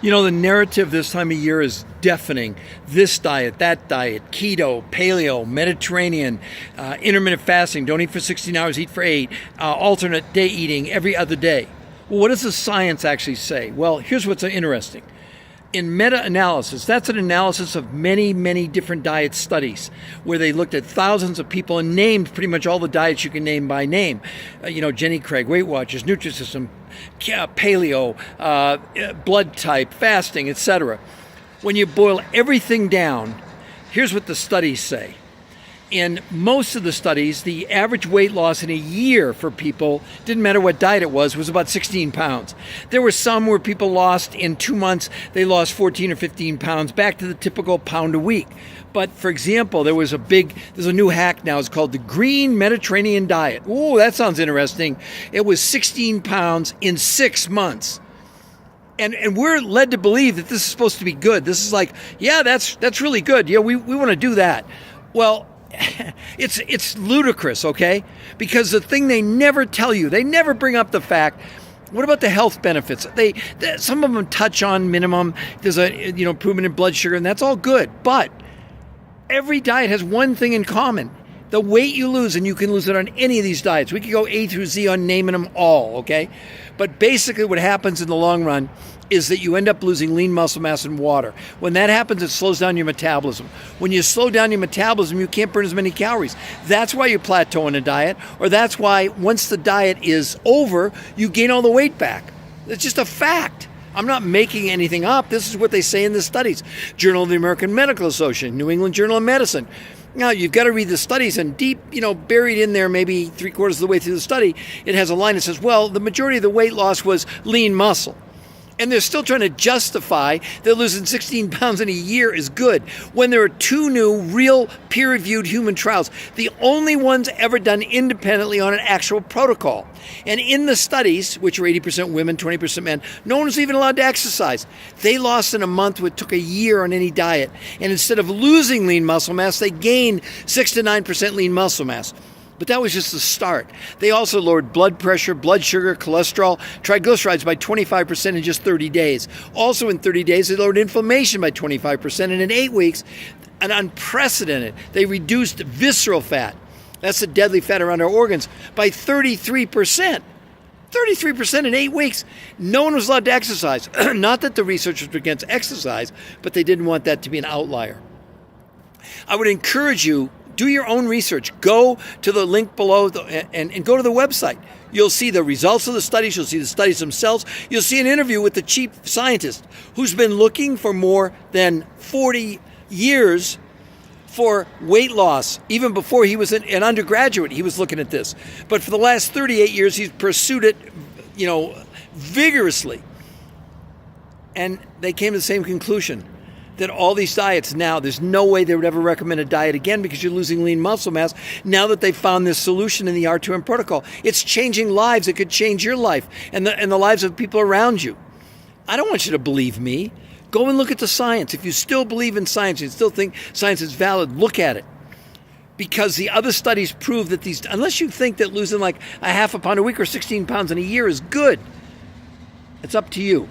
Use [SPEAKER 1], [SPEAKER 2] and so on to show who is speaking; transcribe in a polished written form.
[SPEAKER 1] You know, the narrative this time of year is deafening. This diet, that diet, keto, paleo, Mediterranean, intermittent fasting, don't eat for 16 hours, eat for 8, alternate day eating every other day. Well, what does the science actually say? Well, here's what's interesting. In meta-analysis, that's an analysis of many, many different diet studies where they looked at thousands of people and named pretty much all the diets you can name by name. Jenny Craig, Weight Watchers, Nutrisystem, paleo, blood type, fasting, etc. When you boil everything down, here's what the studies say. In most of the studies, the average weight loss in a year for people, didn't matter what diet it was about 16 pounds. There were some where people lost in 2 months, they lost 14 or 15 pounds, back to the typical pound a week. But for example, there's a new hack now, it's called the Green Mediterranean Diet. Ooh, that sounds interesting. It was 16 pounds in 6 months. And we're led to believe that this is supposed to be good. This is like, yeah, that's really good. Yeah, we want to do that. Well, it's ludicrous, okay? Because the thing they never tell you, they never bring up the fact, what about the health benefits? Some of them touch on minimum. There's a improvement in blood sugar, and that's all good. But every diet has one thing in common. The weight you lose, and you can lose it on any of these diets. We could go A through Z on naming them all, okay? But basically what happens in the long run is that you end up losing lean muscle mass and water. When that happens, it slows down your metabolism. When you slow down your metabolism, you can't burn as many calories. That's why you plateau in a diet, or that's why once the diet is over, you gain all the weight back. It's just a fact. I'm not making anything up. This is what they say in the studies. Journal of the American Medical Association, New England Journal of Medicine. Now, you've got to read the studies, and deep, buried in there, maybe 3/4 of the way through the study, it has a line that says, well, the majority of the weight loss was lean muscle. And they're still trying to justify that losing 16 pounds in a year is good when there are 2 new real peer-reviewed human trials, the only ones ever done independently on an actual protocol. And in the studies, which were 80% women, 20% men, no one was even allowed to exercise. They lost in a month what took a year on any diet. And instead of losing lean muscle mass, they gained 6 to 9% lean muscle mass. But that was just the start. They also lowered blood pressure, blood sugar, cholesterol, triglycerides by 25% in just 30 days. Also in 30 days, they lowered inflammation by 25%. And in 8 weeks, an unprecedented, they reduced visceral fat. That's the deadly fat around our organs by 33%. 33% in 8 weeks. No one was allowed to exercise. Not that the researchers were against exercise, but they didn't want that to be an outlier. I would encourage you, do your own research. Go to the link below and go to the website. You'll see the results of the studies. You'll see the studies themselves. You'll see an interview with the chief scientist who's been looking for more than 40 years for weight loss. Even before he was an undergraduate, he was looking at this. But for the last 38 years, he's pursued it, vigorously. And they came to the same conclusion, that all these diets now, there's no way they would ever recommend a diet again because you're losing lean muscle mass now that they've found this solution in the R2M Protocol. It's changing lives. It could change your life and the lives of people around you. I don't want you to believe me. Go and look at the science. If you still believe in science, you still think science is valid, look at it. Because the other studies prove that unless you think that losing like a half a pound a week or 16 pounds in a year is good, it's up to you.